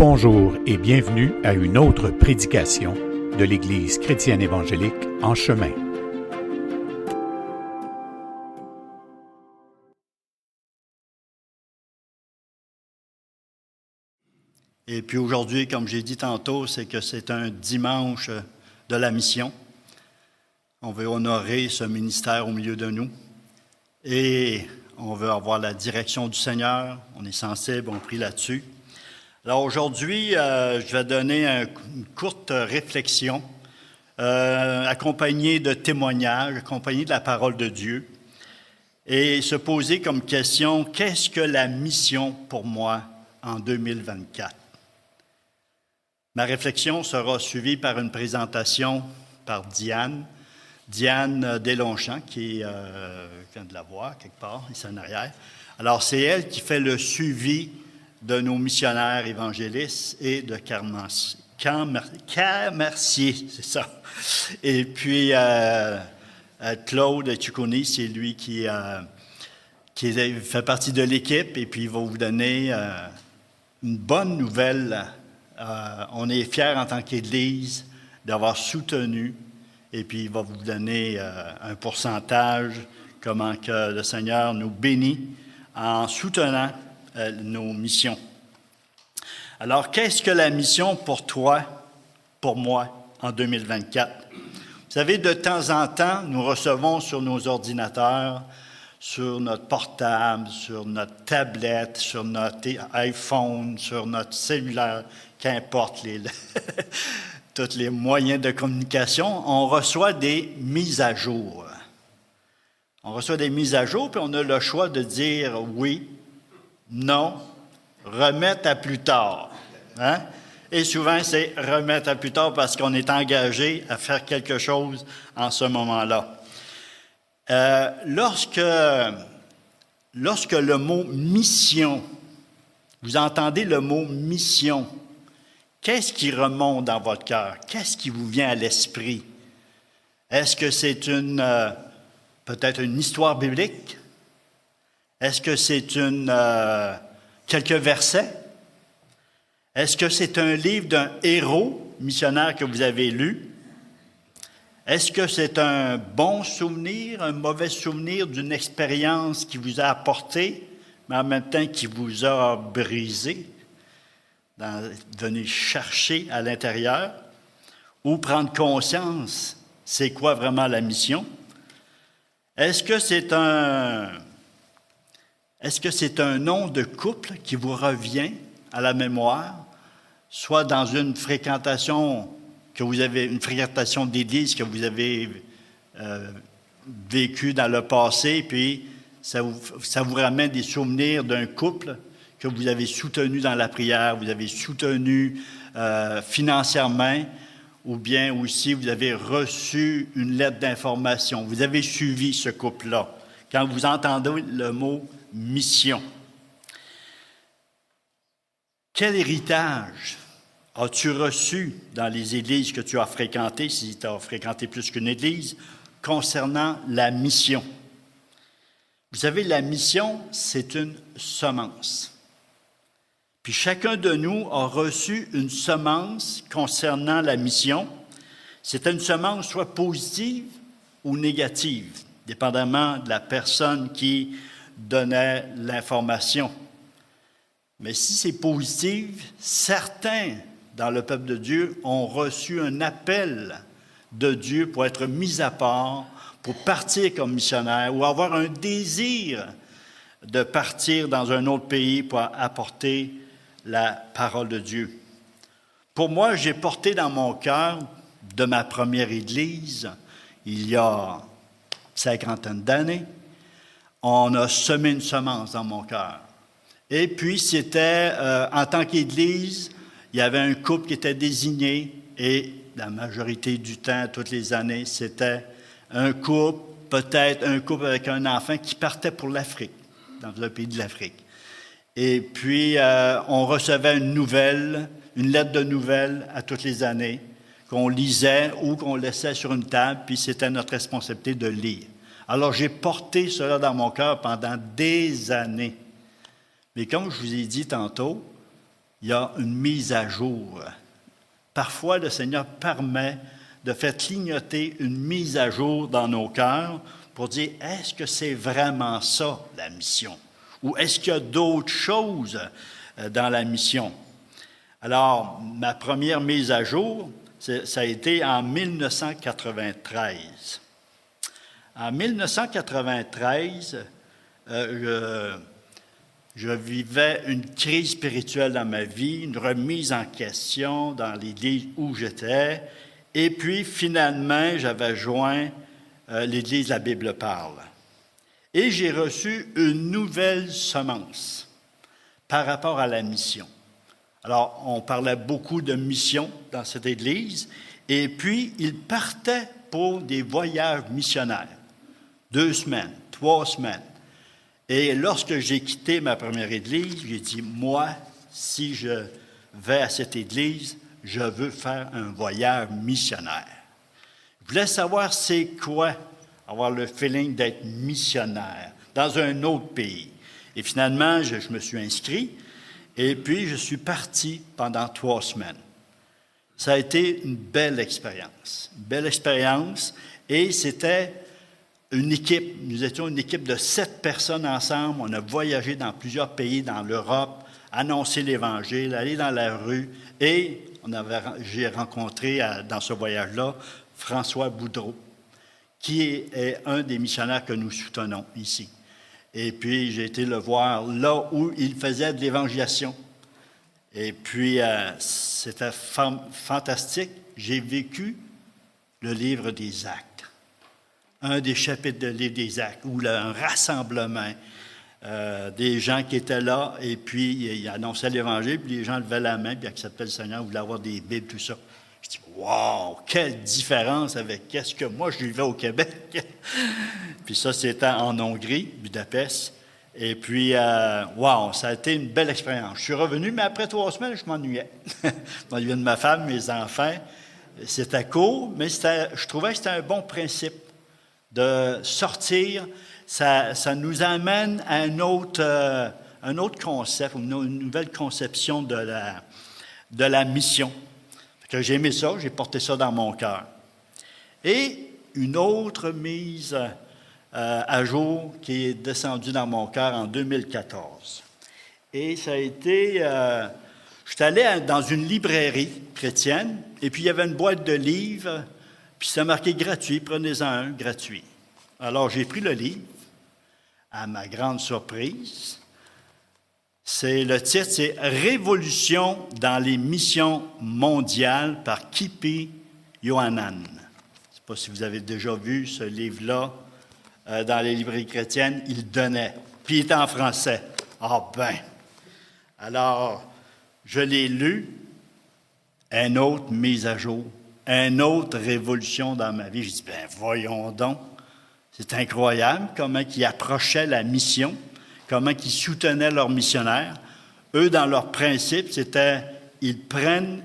Bonjour et bienvenue à une autre prédication de l'Église chrétienne évangélique En Chemin. Et puis aujourd'hui, comme j'ai dit tantôt, c'est que c'est un dimanche de la mission. On veut honorer ce ministère au milieu de nous. Et on veut avoir la direction du Seigneur. On est sensible, on prie là-dessus. Alors aujourd'hui, je vais donner une courte réflexion, accompagnée de témoignages, accompagnée de la parole de Dieu, et se poser comme question, qu'est-ce que la mission pour moi en 2024? Ma réflexion sera suivie par une présentation par Diane Deslongchamps, qui vient de la voir quelque part, ici en arrière. Alors, c'est elle qui fait le suivi de nos missionnaires évangélistes et de Camercier, c'est ça. Et puis, Claude Cicconi, c'est lui qui fait partie de l'équipe, et puis il va vous donner une bonne nouvelle. On est fiers en tant qu'Église d'avoir soutenu, et puis il va vous donner un pourcentage, comment que le Seigneur nous bénit en soutenant nos missions. Alors, qu'est-ce que la mission pour toi, pour moi, en 2024? Vous savez, de temps en temps, nous recevons sur nos ordinateurs, sur notre portable, sur notre tablette, sur notre iPhone, sur notre cellulaire, qu'importe tous les moyens de communication, on reçoit des mises à jour. On reçoit des mises à jour, puis on a le choix de dire oui, non, remettre à plus tard. Hein? Et souvent, c'est remettre à plus tard parce qu'on est engagé à faire quelque chose en ce moment-là. Lorsque le mot mission, vous entendez le mot mission, qu'est-ce qui remonte dans votre cœur? Qu'est-ce qui vous vient à l'esprit? Est-ce que c'est peut-être une histoire biblique? Est-ce que c'est quelques versets? Est-ce que c'est un livre d'un héros missionnaire que vous avez lu? Est-ce que c'est un bon souvenir, un mauvais souvenir d'une expérience qui vous a apporté, mais en même temps qui vous a brisé, venir chercher à l'intérieur, ou prendre conscience, c'est quoi vraiment la mission? Est-ce que c'est un nom de couple qui vous revient à la mémoire, soit dans une fréquentation une fréquentation d'église que vous avez vécue dans le passé, puis ça vous ramène des souvenirs d'un couple que vous avez soutenu dans la prière, vous avez soutenu financièrement, ou bien aussi vous avez reçu une lettre d'information. Vous avez suivi ce couple-là. Quand vous entendez le mot « mission », quel héritage as-tu reçu dans les églises que tu as fréquentées, si tu as fréquenté plus qu'une église, concernant la mission? Vous savez, la mission, c'est une semence. Puis chacun de nous a reçu une semence concernant la mission. C'était une semence soit positive ou négative, dépendamment de la personne qui donnait l'information. Mais si c'est positif, certains dans le peuple de Dieu ont reçu un appel de Dieu pour être mis à part, pour partir comme missionnaire ou avoir un désir de partir dans un autre pays pour apporter la parole de Dieu. Pour moi, j'ai porté dans mon cœur, de ma première Église, il y a 50 d'années, on a semé une semence dans mon cœur. Et puis, c'était, en tant qu'Église, il y avait un couple qui était désigné, et la majorité du temps, toutes les années, c'était un couple, peut-être un couple avec un enfant qui partait pour l'Afrique, dans un pays de l'Afrique. Et puis, on recevait une lettre de nouvelles à toutes les années, qu'on lisait ou qu'on laissait sur une table, puis c'était notre responsabilité de lire. Alors, j'ai porté cela dans mon cœur pendant des années. Mais comme je vous ai dit tantôt, il y a une mise à jour. Parfois, le Seigneur permet de faire clignoter une mise à jour dans nos cœurs pour dire, est-ce que c'est vraiment ça, la mission? Ou est-ce qu'il y a d'autres choses dans la mission? Alors, ma première mise à jour, ça a été en 1993. En 1993, je vivais une crise spirituelle dans ma vie, une remise en question dans l'Église où j'étais. Et puis, finalement, j'avais joint l'Église La Bible parle. Et j'ai reçu une nouvelle semence par rapport à la mission. Alors, on parlait beaucoup de mission dans cette Église. Et puis, ils partaient pour des voyages missionnaires. 2 semaines, 3 semaines. Et lorsque j'ai quitté ma première Église, j'ai dit, moi, si je vais à cette Église, je veux faire un voyage missionnaire. Je voulais savoir c'est quoi avoir le feeling d'être missionnaire dans un autre pays. Et finalement, je me suis inscrit et puis je suis parti pendant 3 semaines. Ça a été une belle expérience et c'était une équipe. Nous étions une équipe de 7 personnes ensemble. On a voyagé dans plusieurs pays, dans l'Europe, annoncé l'Évangile, allé dans la rue et j'ai rencontré dans ce voyage-là François Boudreau, qui est un des missionnaires que nous soutenons ici. Et puis, j'ai été le voir là où il faisait de l'évangélisation. Et puis, c'était fantastique. J'ai vécu le livre des Actes, un des chapitres de livre des Actes, où un rassemblement des gens qui étaient là, et puis il annonçait l'Évangile, puis les gens levaient la main, puis acceptaient le Seigneur, voulaient avoir des Bibles, tout ça. Je dis, wow, quelle différence avec qu'est-ce que moi je vivais au Québec. Puis ça, c'était en Hongrie, Budapest. Et puis, wow, ça a été une belle expérience. Je suis revenu, mais après 3 semaines, je m'ennuyais. Je m'ennuyais de ma femme, mes enfants. C'était court, mais je trouvais que c'était un bon principe de sortir. Ça nous amène à un autre concept, une nouvelle conception de la mission. Que j'ai aimé ça, j'ai porté ça dans mon cœur. Et une autre mise à jour qui est descendue dans mon cœur en 2014. Et ça a été... je suis allé dans une librairie chrétienne, et puis il y avait une boîte de livres, puis ça marqué gratuit, prenez-en un, gratuit. Alors j'ai pris le livre, à ma grande surprise. Le titre, c'est « Révolution dans les missions mondiales » par Kipi Yohanan. Je ne sais pas si vous avez déjà vu ce livre-là dans les librairies chrétiennes. Il donnait. Puis il était en français. Ah ben! Alors, je l'ai lu. Une autre mise à jour. Une autre révolution dans ma vie. Je dis, ben voyons donc. C'est incroyable comment ils approchaient la mission, comment ils soutenaient leurs missionnaires. Eux, dans leur principe, c'était, ils prennent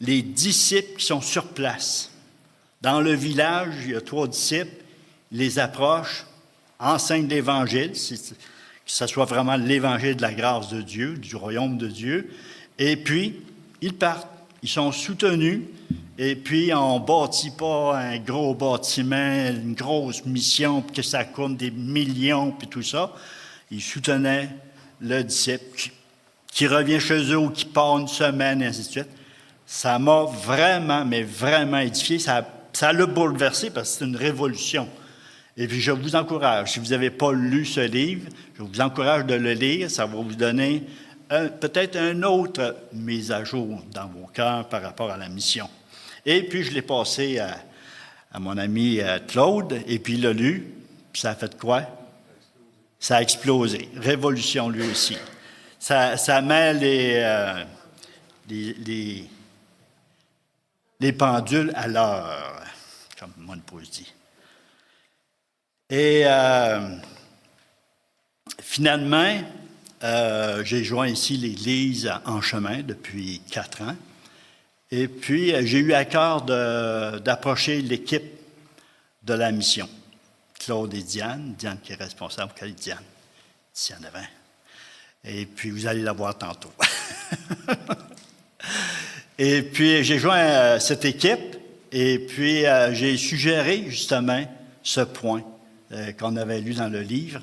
les disciples qui sont sur place. Dans le village, il y a 3 disciples, ils les approchent, enseignent l'Évangile, que ce soit vraiment l'Évangile de la grâce de Dieu, du royaume de Dieu, et puis, ils partent. Ils sont soutenus. Et puis, on ne bâtit pas un gros bâtiment, une grosse mission, puis que ça coûte des millions, puis tout ça. Ils soutenaient le disciple qui revient chez eux ou qui part une semaine, et ainsi de suite. Ça m'a vraiment, mais vraiment édifié. Ça l'a bouleversé parce que c'est une révolution. Et puis, je vous encourage, si vous n'avez pas lu ce livre, je vous encourage de le lire. Ça va vous donner peut-être une autre mise à jour dans vos cœurs par rapport à la mission. Et puis, je l'ai passé à mon ami Claude, et puis il l'a lu, puis ça a fait quoi? Ça a explosé. Révolution, lui aussi. Ça met les pendules à l'heure, comme mon épouse dit. Et finalement, j'ai joint ici l'Église En Chemin depuis 4 ans. Et puis, j'ai eu à cœur d'approcher l'équipe de la mission. Claude et Diane qui est responsable. Quelle Diane? Ici en avant. Et puis, vous allez la voir tantôt. Et puis, j'ai joint cette équipe et puis j'ai suggéré justement ce point qu'on avait lu dans le livre.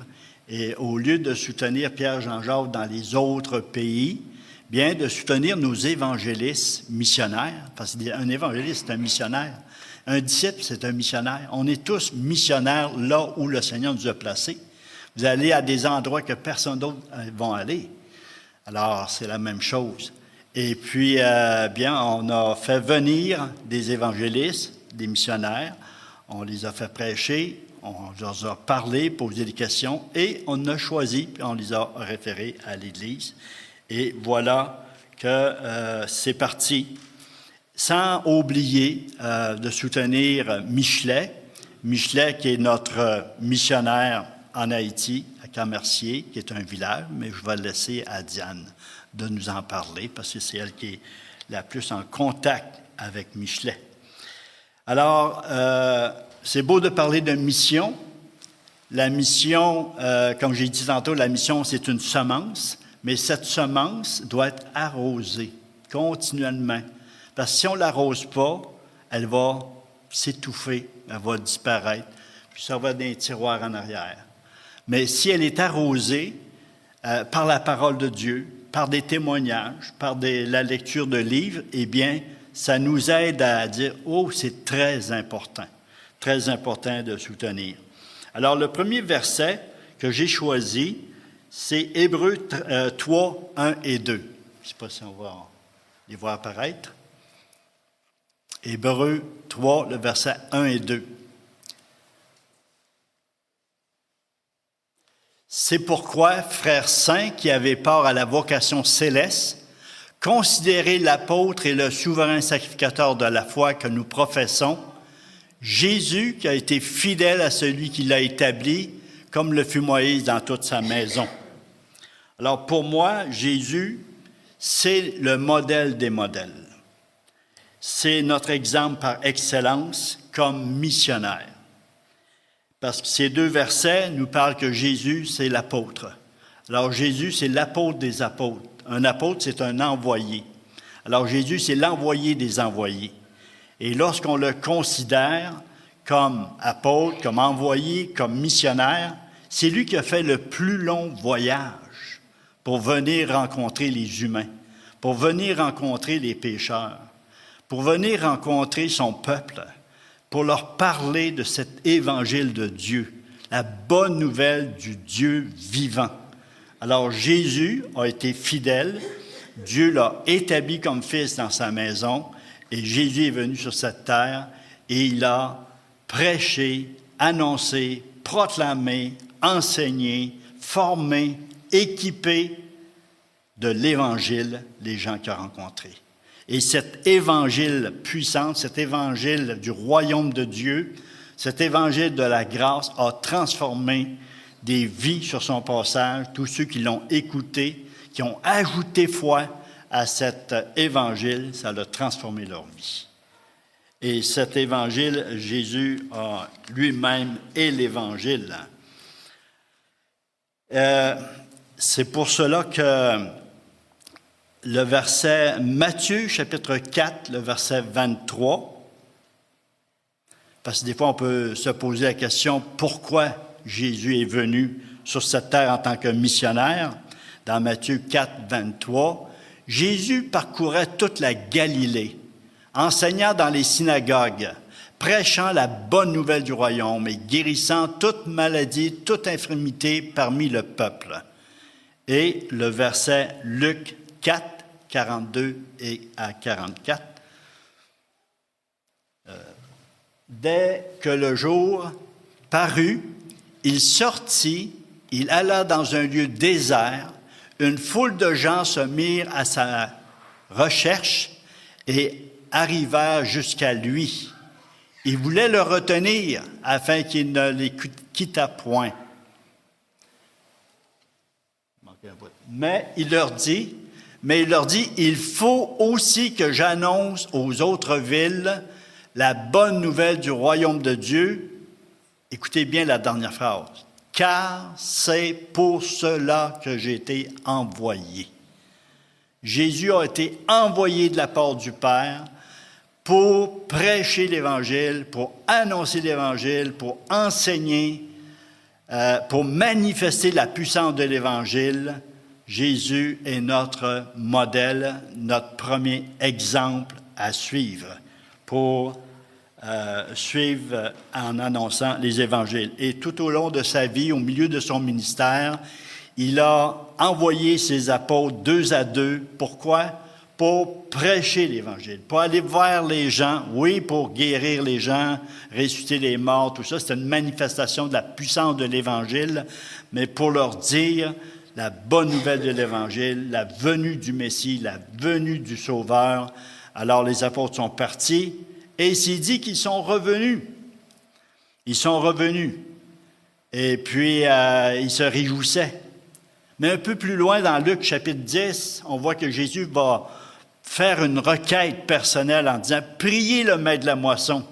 Et au lieu de soutenir Pierre-Jean-Jacques dans les autres pays, bien de soutenir nos évangélistes missionnaires, parce qu'un évangéliste, c'est un missionnaire. Un disciple, c'est un missionnaire. On est tous missionnaires là où le Seigneur nous a placés. Vous allez à des endroits que personne d'autre va aller. Alors, c'est la même chose. Et puis, bien, on a fait venir des évangélistes, des missionnaires. On les a fait prêcher, on leur a parlé, posé des questions, et on a choisi, puis on les a référés à l'Église. Et voilà que c'est parti. Sans oublier de soutenir Michelet. Michelet, qui est notre missionnaire en Haïti, à Cammercier, qui est un village, mais je vais laisser à Diane de nous en parler, parce que c'est elle qui est la plus en contact avec Michelet. Alors, c'est beau de parler de mission. La mission, comme j'ai dit tantôt, la mission, c'est une semence, mais cette semence doit être arrosée continuellement. Parce que si on ne l'arrose pas, elle va s'étouffer, elle va disparaître, puis ça va dans les tiroirs en arrière. Mais si elle est arrosée par la parole de Dieu, par des témoignages, par la lecture de livres, eh bien, ça nous aide à dire « Oh, c'est très important de soutenir. » Alors, le premier verset que j'ai choisi, c'est Hébreux 3, 1 et 2. Je ne sais pas si on va les voir apparaître. Hébreux 3, le verset 1 et 2. C'est pourquoi, frères saints qui avaient part à la vocation céleste, considérez l'apôtre et le souverain sacrificateur de la foi que nous professons, Jésus qui a été fidèle à celui qui l'a établi, comme le fut Moïse dans toute sa maison. Alors pour moi, Jésus, c'est le modèle des modèles. C'est notre exemple par excellence comme missionnaire. Parce que ces deux versets nous parlent que Jésus, c'est l'apôtre. Alors Jésus, c'est l'apôtre des apôtres. Un apôtre, c'est un envoyé. Alors Jésus, c'est l'envoyé des envoyés. Et lorsqu'on le considère comme apôtre, comme envoyé, comme missionnaire, c'est lui qui a fait le plus long voyage pour venir rencontrer les humains, pour venir rencontrer les pécheurs, pour venir rencontrer son peuple, pour leur parler de cet évangile de Dieu, la bonne nouvelle du Dieu vivant. Alors Jésus a été fidèle, Dieu l'a établi comme fils dans sa maison, et Jésus est venu sur cette terre et il a prêché, annoncé, proclamé, enseigné, formé, équipé de l'Évangile les gens qu'il a rencontrés. Et cet évangile puissant, cet évangile du royaume de Dieu, cet évangile de la grâce a transformé des vies sur son passage. Tous ceux qui l'ont écouté, qui ont ajouté foi à cet évangile, ça a transformé leur vie. Et cet évangile, Jésus a lui-même est l'évangile. C'est pour cela que le verset Matthieu, chapitre 4, le verset 23, parce que des fois on peut se poser la question pourquoi Jésus est venu sur cette terre en tant que missionnaire. Dans Matthieu 4, 23, Jésus parcourait toute la Galilée, enseignant dans les synagogues, prêchant la bonne nouvelle du royaume et guérissant toute maladie, toute infirmité parmi le peuple. Et le verset Luc 4, 42 et à 44. Dès que le jour parut, il sortit, il alla dans un lieu désert. Une foule de gens se mirent à sa recherche et arrivèrent jusqu'à lui. Il voulait le retenir afin qu'il ne les quittât point. Mais il leur dit, il faut aussi que j'annonce aux autres villes la bonne nouvelle du royaume de Dieu. Écoutez bien la dernière phrase. Car c'est pour cela que j'ai été envoyé. Jésus a été envoyé de la part du Père pour prêcher l'Évangile, pour annoncer l'Évangile, pour enseigner, pour manifester la puissance de l'Évangile. Jésus est notre modèle, notre premier exemple à suivre pour suivre en annonçant les Évangiles. Et tout au long de sa vie, au milieu de son ministère, il a envoyé ses apôtres 2 à 2. Pourquoi? Pour prêcher l'Évangile, pour aller vers les gens, oui, pour guérir les gens, ressusciter les morts, tout ça, c'est une manifestation de la puissance de l'Évangile, mais pour leur dire la bonne nouvelle de l'Évangile, la venue du Messie, la venue du Sauveur. Alors les apôtres sont partis et il s'est dit qu'ils sont revenus. Ils sont revenus. Et puis, ils se réjouissaient. Mais un peu plus loin, dans Luc chapitre 10, on voit que Jésus va faire une requête personnelle en disant « Priez le maître de la moisson,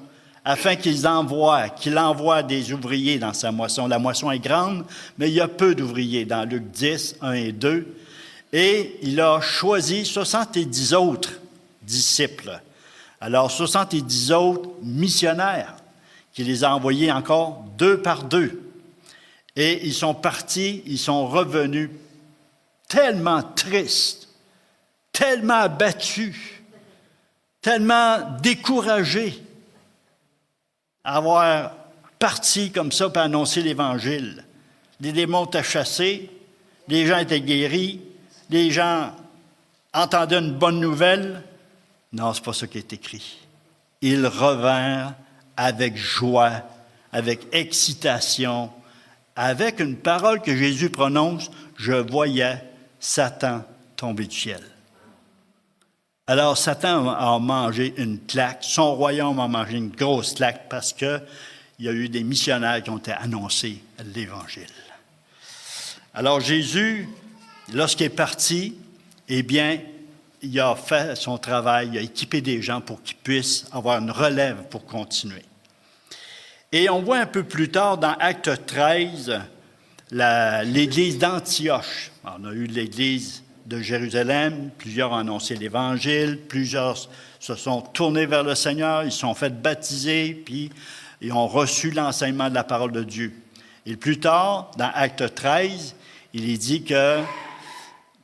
afin qu'il envoie des ouvriers dans sa moisson. La moisson est grande, mais il y a peu d'ouvriers dans Luc 10, 1 et 2. Et il a choisi 70 autres disciples. Alors, 70 autres missionnaires, qui les a envoyés encore 2 par 2. Et ils sont partis, ils sont revenus tellement tristes, tellement abattus, tellement découragés à avoir parti comme ça pour annoncer l'Évangile. Les démons étaient chassés, les gens étaient guéris, les gens entendaient une bonne nouvelle. Non, c'est pas ça qui est écrit. Ils revinrent avec joie, avec excitation, avec une parole que Jésus prononce, « Je voyais Satan tomber du ciel ». Alors, Satan a mangé une claque, son royaume a mangé une grosse claque parce qu'il y a eu des missionnaires qui ont été annoncés l'Évangile. Alors, Jésus, lorsqu'il est parti, eh bien, il a fait son travail, il a équipé des gens pour qu'ils puissent avoir une relève pour continuer. Et on voit un peu plus tard dans Acte 13, l'église d'Antioche. On a eu l'église de Jérusalem, plusieurs ont annoncé l'Évangile, plusieurs se sont tournés vers le Seigneur, ils se sont fait baptiser, puis ils ont reçu l'enseignement de la parole de Dieu. Et plus tard, dans Acte 13, il est dit que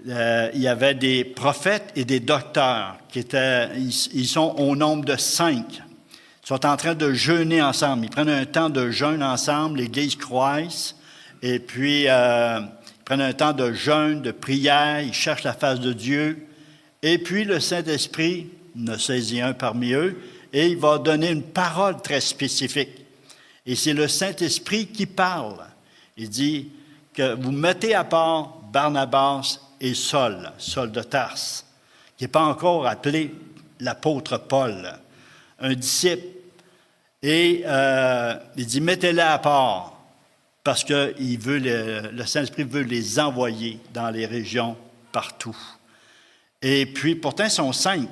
il y avait des prophètes et des docteurs ils sont au nombre de 5. Ils sont en train de jeûner ensemble. Ils prennent un temps de jeûne ensemble, l'Église croisse, et puis ils prennent un temps de jeûne, de prière, ils cherchent la face de Dieu. Et puis le Saint-Esprit en saisit un parmi eux, et il va donner une parole très spécifique. Et c'est le Saint-Esprit qui parle. Il dit que vous mettez à part Barnabas et Saul de Tarse, qui n'est pas encore appelé l'apôtre Paul, un disciple. Et il dit, mettez-les à part, parce que le Saint-Esprit veut les envoyer dans les régions partout. Et puis, pourtant, ils sont 5.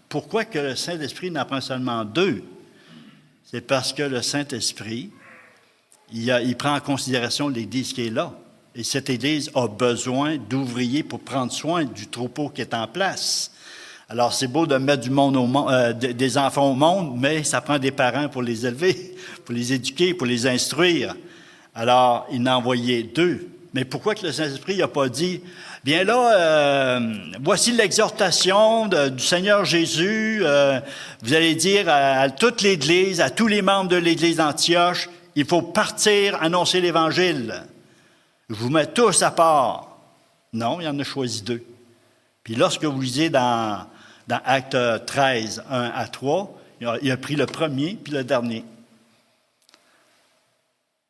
Pourquoi que le Saint-Esprit n'en prend seulement 2? C'est parce que le Saint-Esprit, il prend en considération l'Église qui est là. Et cette Église a besoin d'ouvriers pour prendre soin du troupeau qui est en place. Alors, c'est beau de mettre des enfants au monde, mais ça prend des parents pour les élever, pour les éduquer, pour les instruire. Alors, il en a envoyé 2. Mais pourquoi que le Saint-Esprit n'a pas dit, bien là, voici l'exhortation du Seigneur Jésus, vous allez dire à toute l'Église, à tous les membres de l'Église d'Antioche, il faut partir annoncer l'Évangile. Je vous mets tous à part. Non, il en a choisi 2. Puis lorsque vous lisez dans Acte 13, 1 à 3, il a pris le premier puis le dernier.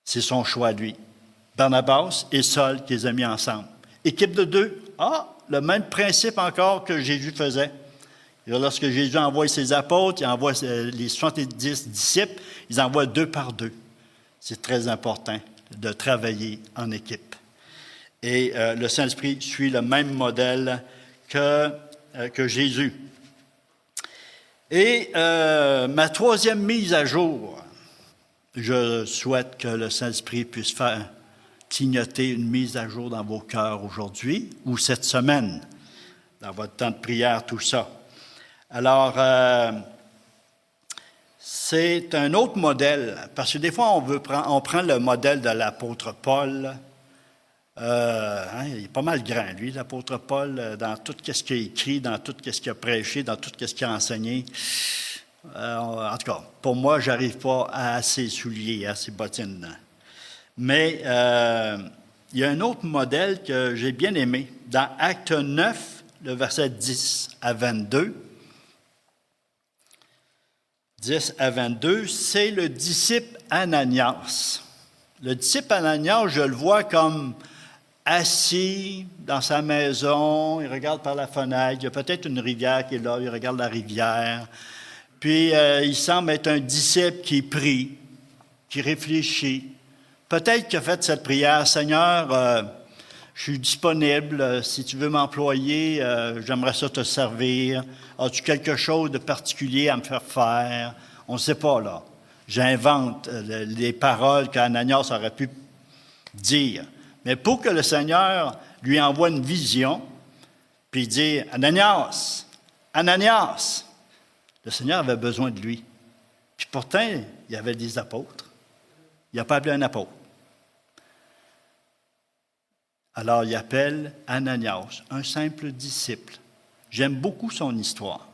C'est son choix, lui. Barnabas et Saul qui les a mis ensemble. Équipe de 2. Le même principe encore que Jésus faisait. Et lorsque Jésus envoie ses apôtres, il envoie les 70 disciples, ils envoient 2 par 2. C'est très important de travailler en équipe. Et le Saint-Esprit suit le même modèle que Jésus. Et ma 3e mise à jour, je souhaite que le Saint-Esprit puisse faire clignoter une mise à jour dans vos cœurs aujourd'hui ou cette semaine. dans votre temps de prière, tout ça. Alors, c'est un autre modèle, parce que des fois, on prend le modèle de l'apôtre Paul. Il est pas mal grand, lui, l'apôtre Paul, dans tout ce qu'il a écrit, dans tout ce qu'il a prêché, dans tout ce qu'il a enseigné. En tout cas, pour moi, je n'arrive pas à ses souliers, à ses bottines. Mais il y a un autre modèle que j'ai bien aimé. Dans Acte 9, le verset 10 à 22, 10 à 22, c'est le disciple Ananias. Le disciple Ananias, je le vois comme assis dans sa maison, il regarde par la fenêtre, il y a peut-être une rivière qui est là, il regarde la rivière. Puis il semble être un disciple qui prie, qui réfléchit. Peut-être qu'il a fait cette prière, Seigneur, je suis disponible, si tu veux m'employer, j'aimerais ça te servir. As-tu quelque chose de particulier à me faire faire? On ne sait pas, là. J'invente les paroles qu'Ananias aurait pu dire. Mais pour que le Seigneur lui envoie une vision, puis dire « Ananias, Ananias », le Seigneur avait besoin de lui. Puis pourtant, il y avait des apôtres. Il n'a pas appelé un apôtre. Alors, il appelle Ananias, un simple disciple. J'aime beaucoup son histoire.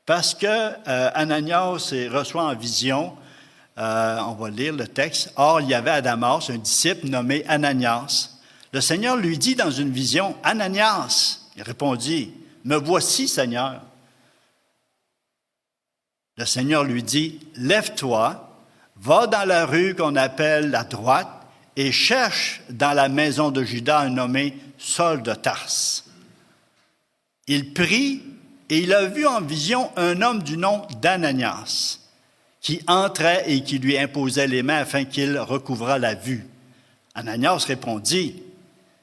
Parce que Ananias reçoit en vision, on va lire le texte, « Or, il y avait à Damas un disciple nommé Ananias. Le Seigneur lui dit dans une vision, « Ananias !» Il répondit, « Me voici, Seigneur. » Le Seigneur lui dit, « Lève-toi, va dans la rue qu'on appelle la droite et cherche dans la maison de Judas un nommé Saul de Tarse. » Il prit et il a vu en vision un homme du nom d'Ananias qui entrait et qui lui imposait les mains afin qu'il recouvrât la vue. Ananias répondit,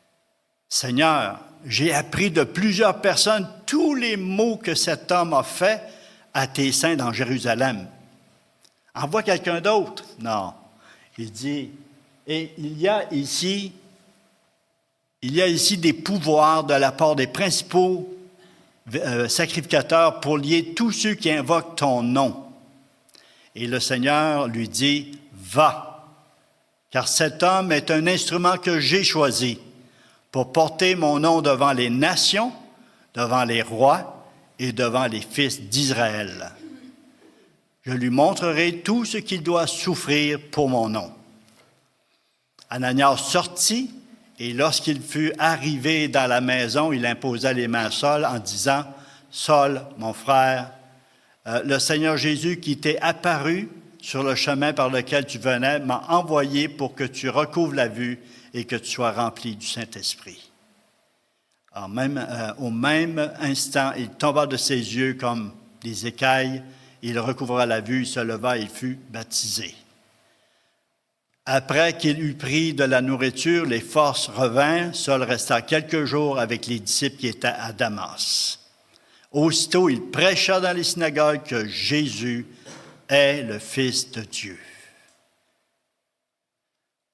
« Seigneur, j'ai appris de plusieurs personnes tous les maux que cet homme a fait à tes saints dans Jérusalem. Envoie quelqu'un d'autre. » Non. Il dit, « Et il y a ici des pouvoirs de la part des principaux sacrificateurs pour lier tous ceux qui invoquent ton nom. » Et le Seigneur lui dit, « Va, car cet homme est un instrument que j'ai choisi pour porter mon nom devant les nations, devant les rois et devant les fils d'Israël. Je lui montrerai tout ce qu'il doit souffrir pour mon nom. » Ananias sortit, et lorsqu'il fut arrivé dans la maison, il imposa les mains à Saul en disant, « Saul, mon frère, le Seigneur Jésus qui t'est apparu sur le chemin par lequel tu venais m'a envoyé pour que tu recouvres la vue et que tu sois rempli du Saint-Esprit. » Au même instant, il tomba de ses yeux comme des écailles, il recouvra la vue, il se leva et il fut baptisé. Après qu'il eut pris de la nourriture, les forces revinrent. Saul resta quelques jours avec les disciples qui étaient à Damas. Aussitôt, il prêcha dans les synagogues que Jésus est le Fils de Dieu.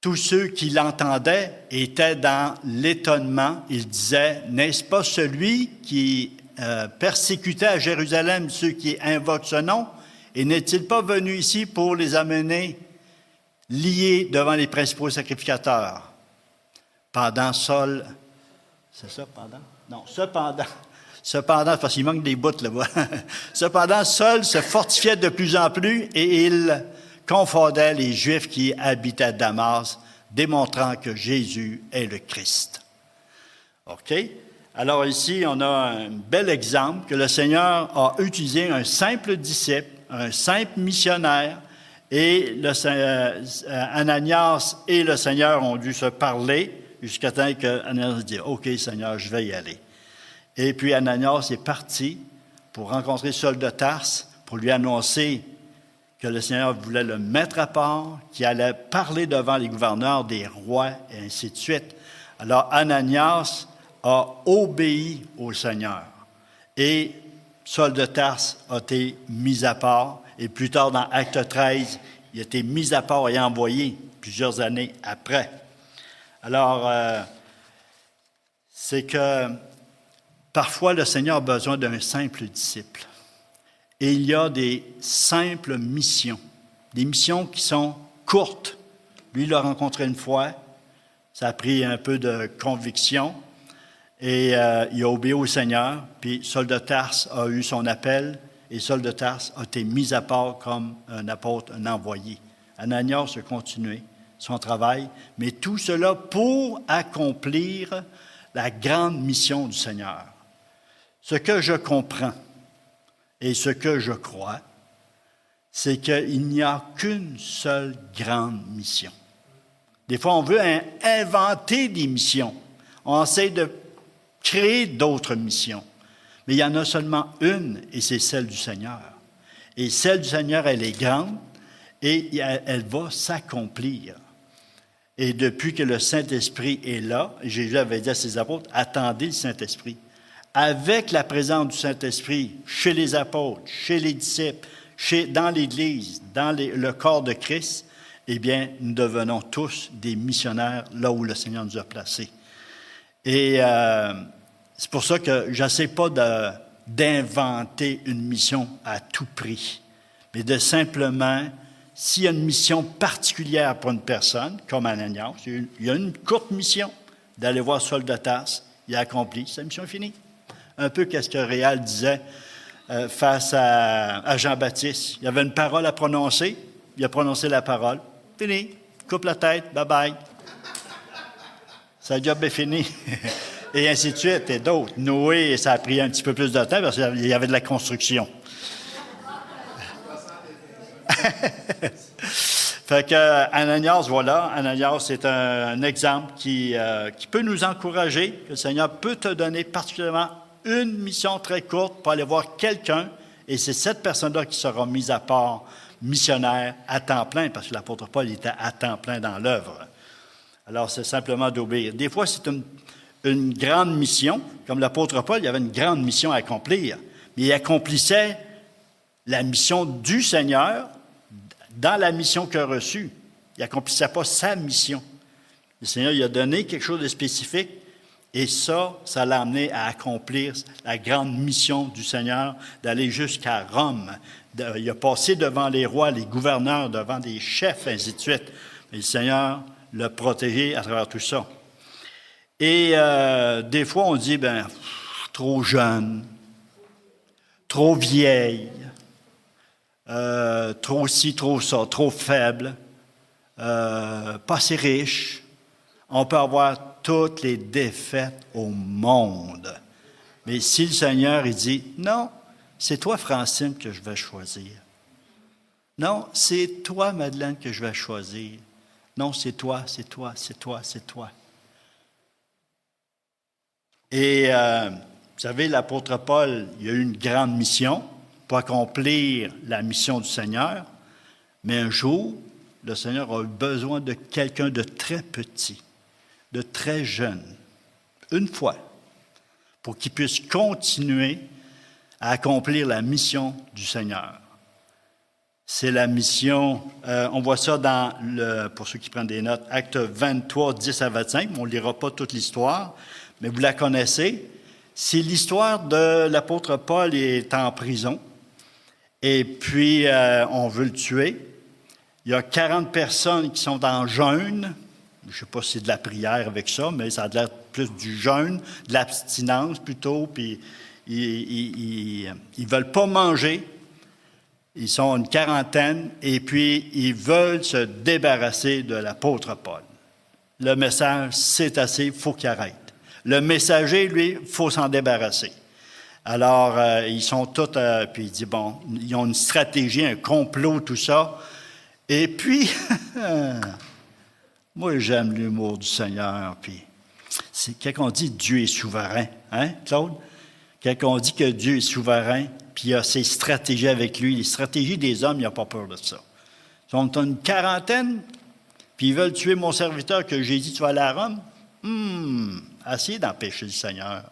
Tous ceux qui l'entendaient étaient dans l'étonnement. Ils disaient, « N'est-ce pas celui qui persécutait à Jérusalem ceux qui invoquent ce nom? Et n'est-il pas venu ici pour les amener liés devant les principaux sacrificateurs? » Pendant Saul, c'est ça, pendant? Non, cependant, parce qu'il manque des bouts là-bas. Cependant, Saul se fortifiait de plus en plus et il confondait les Juifs qui habitaient à Damas, démontrant que Jésus est le Christ. OK? Alors ici, on a un bel exemple que le Seigneur a utilisé un simple disciple, un simple missionnaire, et Ananias et le Seigneur ont dû se parler jusqu'à temps qu'Ananias dise « OK, Seigneur, je vais y aller. » Et puis Ananias est parti pour rencontrer Saul de Tarse, pour lui annoncer que le Seigneur voulait le mettre à part, qu'il allait parler devant les gouverneurs, des rois, et ainsi de suite. Alors Ananias a obéi au Seigneur. Et Saul de Tarse a été mis à part. Et plus tard, dans Acte 13, il a été mis à part et envoyé plusieurs années après. Alors, c'est que Parfois, le Seigneur a besoin d'un simple disciple. Et il y a des simples missions, des missions qui sont courtes. Lui, il l'a rencontré une fois, ça a pris un peu de conviction, et il a obéi au Seigneur, puis Saul de Tarse a eu son appel, et Saul de Tarse a été mis à part comme un apôtre, un envoyé. Ananias a continué son travail, mais tout cela pour accomplir la grande mission du Seigneur. Ce que je comprends et ce que je crois, c'est qu'il n'y a qu'une seule grande mission. Des fois, on veut inventer des missions. On essaie de créer d'autres missions. Mais il y en a seulement une, et c'est celle du Seigneur. Et celle du Seigneur, elle est grande, et elle va s'accomplir. Et depuis que le Saint-Esprit est là, Jésus avait dit à ses apôtres, attendez le Saint-Esprit. Avec la présence du Saint-Esprit chez les apôtres, chez les disciples, dans l'Église, dans le corps de Christ, eh bien, nous devenons tous des missionnaires là où le Seigneur nous a placés. Et c'est pour ça que je n'essaie pas d'inventer une mission à tout prix, mais de simplement, s'il y a une mission particulière pour une personne, comme Ananias, il y a une courte mission d'aller voir Saul de Tarse, il a accompli, sa mission est finie. Un peu qu'est-ce que Réal disait face à Jean-Baptiste. Il y avait une parole à prononcer, il a prononcé la parole, fini, coupe la tête, bye-bye. Sa job est fini. Et ainsi de suite, et d'autres. Noé, ça a pris un petit peu plus de temps parce qu'il y avait de la construction. Fait que Ananias, voilà, Ananias, c'est un exemple qui peut nous encourager, que le Seigneur peut te donner particulièrement une mission très courte pour aller voir quelqu'un, et c'est cette personne-là qui sera mise à part missionnaire à temps plein, parce que l'apôtre Paul était à temps plein dans l'œuvre. Alors, c'est simplement d'obéir. Des fois, c'est une grande mission, comme l'apôtre Paul, il y avait une grande mission à accomplir, mais il accomplissait la mission du Seigneur dans la mission qu'il a reçue. Il n'accomplissait pas sa mission. Le Seigneur lui a donné quelque chose de spécifique, et ça l'a amené à accomplir la grande mission du Seigneur, d'aller jusqu'à Rome. Il a passé devant les rois, les gouverneurs, devant des chefs, ainsi de suite. Mais le Seigneur l'a protégé à travers tout ça. Et des fois, on dit, trop jeune, trop vieille, trop ci, trop ça, trop faible, pas assez riche. On peut avoir toutes les défaites au monde. Mais si le Seigneur, il dit, non, c'est toi, Francine, que je vais choisir. Non, c'est toi, Madeleine, que je vais choisir. Non, c'est toi, c'est toi, c'est toi, c'est toi. Et vous savez, l'apôtre Paul, il a eu une grande mission pour accomplir la mission du Seigneur, mais un jour, le Seigneur a eu besoin de quelqu'un de très petit, de très jeune, une fois, pour qu'il puisse continuer à accomplir la mission du Seigneur. C'est la mission, on voit ça dans, pour ceux qui prennent des notes, Acte 23, 10 à 25, on ne lira pas toute l'histoire, mais vous la connaissez. C'est l'histoire de l'apôtre Paul est en prison, et puis on veut le tuer. Il y a 40 personnes qui sont en jeûne. Je ne sais pas si c'est de la prière avec ça, mais ça a l'air plus du jeûne, de l'abstinence plutôt, puis ils ne veulent pas manger. Ils sont une quarantaine, et puis ils veulent se débarrasser de l'apôtre Paul. Le message, c'est assez, il faut qu'il arrête. Le messager, lui, il faut s'en débarrasser. Alors, ils sont tous, puis il dit, bon, ils ont une stratégie, un complot, tout ça. Et puis, moi, j'aime l'humour du Seigneur, puis c'est quand on dit Dieu est souverain, hein, Claude? Quand on dit que Dieu est souverain, puis il a ses stratégies avec lui, les stratégies des hommes, il n'a pas peur de ça. Ils sont une quarantaine, puis ils veulent tuer mon serviteur que j'ai dit, tu vas aller à Rome? Essayez d'empêcher le Seigneur.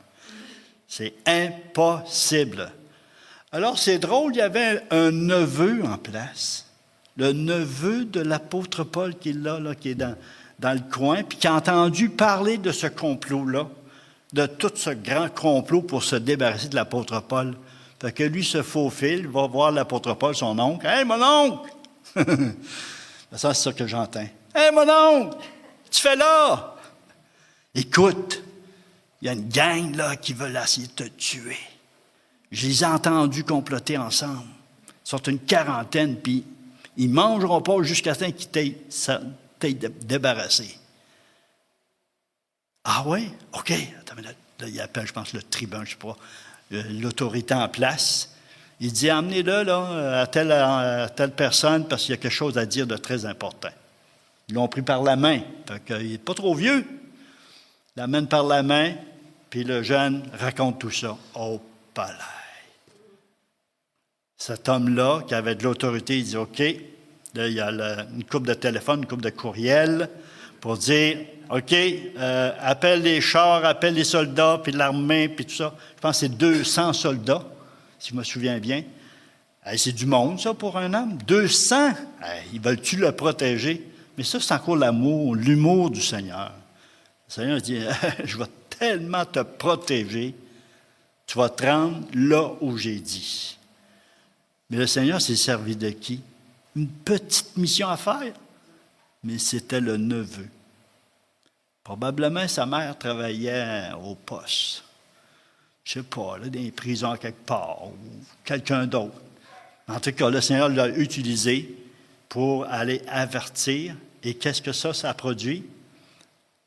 C'est impossible. Alors, c'est drôle, il y avait un neveu en place. Le neveu de l'apôtre Paul qui est là qui est dans le coin, puis qui a entendu parler de ce complot-là. de tout ce grand complot pour se débarrasser de l'apôtre Paul. Fait que lui se faufile, va voir l'apôtre Paul, son oncle. « Hey, mon oncle! » Ça, c'est ça que j'entends. « Hey, mon oncle! Tu fais là? Écoute, il y a une gang là qui veut essayer de te tuer. Je les ai entendus comploter ensemble. Ils sont une quarantaine, puis ils ne mangeront pas jusqu'à ce qu'ils t'aient débarrassé. » Ah oui? OK. Attends, là, il appelle, je pense, le tribun, je ne sais pas, l'autorité en place. Il dit, emmenez-le là, à telle personne parce qu'il y a quelque chose à dire de très important. Ils l'ont pris par la main. Fait qu'il n'est pas trop vieux. Il l'amène par la main, puis le jeune raconte tout ça. Au palais. Cet homme-là, qui avait de l'autorité, il dit, OK, là, il y a une couple de téléphone, une couple de courriel pour dire, OK, appelle les chars, appelle les soldats, puis l'armée, puis tout ça. Je pense que c'est 200 soldats, si je me souviens bien. C'est du monde, ça, pour un homme. 200! Ils veulent-tu le protéger? Mais ça, c'est encore l'amour, l'humour du Seigneur. Le Seigneur dit, je vais tellement te protéger, tu vas te rendre là où j'ai dit. Mais le Seigneur s'est servi de qui? Une petite mission à faire. Mais c'était le neveu. Probablement, sa mère travaillait au poste. Je ne sais pas, là, dans les prisons quelque part, ou quelqu'un d'autre. En tout cas, le Seigneur l'a utilisé pour aller avertir. Et qu'est-ce que ça a produit?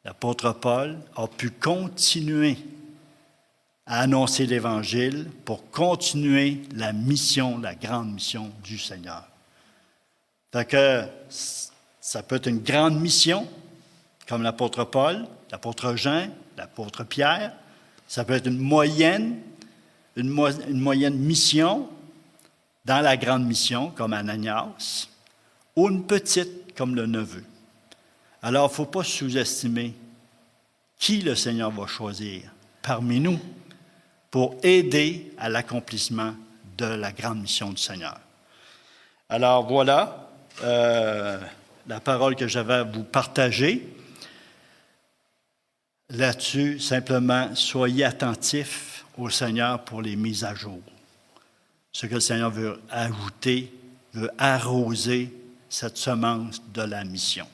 L'apôtre Paul a pu continuer à annoncer l'Évangile pour continuer la mission, la grande mission du Seigneur. Fait que ça peut être une grande mission, comme l'apôtre Paul, l'apôtre Jean, l'apôtre Pierre. Ça peut être une moyenne mission dans la grande mission, comme Ananias, ou une petite, comme le neveu. Alors, il ne faut pas sous-estimer qui le Seigneur va choisir parmi nous pour aider à l'accomplissement de la grande mission du Seigneur. Alors, voilà la parole que j'avais à vous partager. Là-dessus, simplement, soyez attentifs au Seigneur pour les mises à jour. Ce que le Seigneur veut ajouter, veut arroser cette semence de la mission.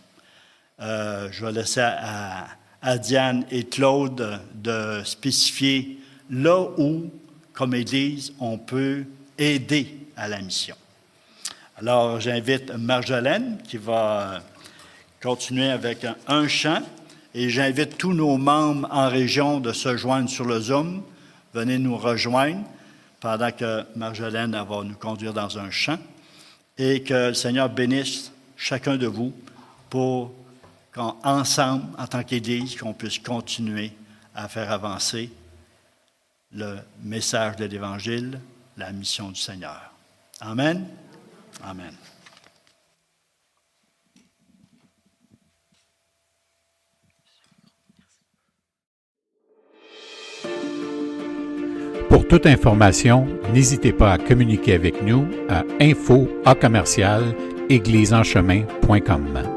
Je vais laisser à Diane et Claude de spécifier là où, comme Église, on peut aider à la mission. Alors, j'invite Marjolaine qui va continuer avec un chant. Et j'invite tous nos membres en région de se joindre sur le Zoom. Venez nous rejoindre pendant que Marjolaine va nous conduire dans un chant. Et que le Seigneur bénisse chacun de vous pour qu'ensemble, en tant qu'Église, qu'on puisse continuer à faire avancer le message de l'Évangile, la mission du Seigneur. Amen. Amen. Pour toute information, n'hésitez pas à communiquer avec nous à info@églisesenchemin.com.